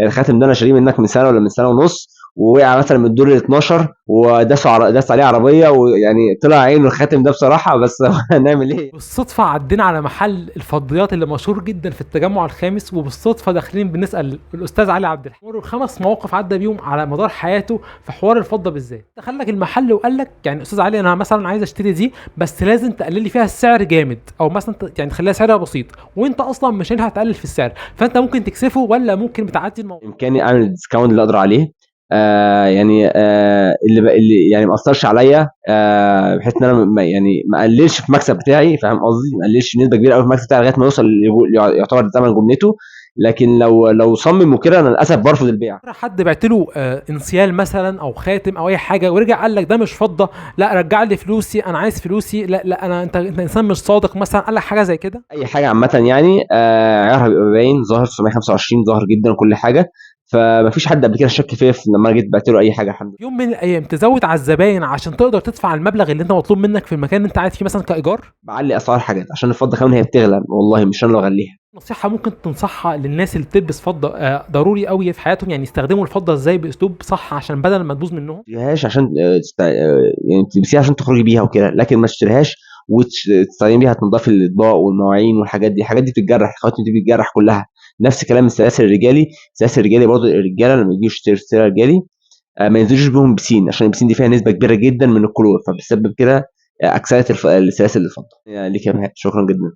الخاتم ده انا شاريه منك من سنه ولا من سنه ونص، ووقع مثلا من الدور ال 12 داس عليه عربيه، ويعني طلع عينه الخاتم ده بصراحه، بس هنعمل ايه؟ بالصدفة عدينا على محل الفضيات اللي مشهور جدا في التجمع الخامس، وبالصدفة داخلين بنسأل الأستاذ علي عبد الحميد. مروا 5 مواقف عدى بيهم على مدار حياته في حوار الفضة بالذات. دخل لك المحل وقال لك يعني أستاذ علي أنا مثلا عايز أشتري دي، بس لازم تقلل لي فيها السعر جامد، أو مثلا يعني تخليها سعرها بسيط، وأنت أصلا مش هينفع تقلل في السعر، فأنت ممكن تكسفه ولا ممكن بتعدي الموضوع. امكاني اعمل الديسكاونت اللي اقدر عليه، يعني اللي يعني ما اثرش عليا، بحيث ان انا يعني ما اقللش في المكسب بتاعي، فاهم قصدي؟ ما اقللش نسبه كبيره قوي في المكسب بتاعي لغايه ما يوصل يعتبر ثمن جملته. لكن لو صمم وكده انا للاسف برفض البيع. حد بعت له انسيال مثلا او خاتم او اي حاجه، ورجع قال لك ده مش فضه، لا رجع لي فلوسي، انا عايز فلوسي، لا لا انا انت انسان مش صادق مثلا، قال لك حاجه زي كده. اي حاجه عامه يعني عيارها بيبقى باين ظاهر، 925 ظاهر جدا كل حاجه. فما فيش حد قبل كده شك فيا لما انا جيت بعت له اي حاجه، الحمد لله. يوم من الايام تزود على الزباين عشان تقدر تدفع المبلغ اللي انت مطلوب منك في المكان اللي انت قاعد فيه مثلا كايجار. بعلي اسعار حاجات عشان الفضه كمان هي بتغلى، والله مش انا اللي بغليها. نصيحه ممكن تنصحها للناس اللي بتلبس فضه ضروري قوي في حياتهم، يعني يستخدموا الفضه ازاي باسلوب صح عشان بدل ما تبوظ منهم. تشتريهاش عشان يعني تلبسيها عشان تخرجي بيها وكده، لكن ما تشتريهاش وتستخدمي بيها تنضفي الاطباق والمواعين والحاجات دي. الحاجات دي بتتجرح، الخواتم دي بتتجرح كلها. نفس كلام السلاسل الرجالي. السلاسل الرجالي برضه الرجاله لما يجوا يشتروا سلسله رجالي ما ينزلوش بيهم بسين، عشان البسين دي فيها نسبه كبيره جدا من الكلور، فبتسبب كده اكسده السلاسل الفضه. يعني ليك يا مهاب، شكرا جدا.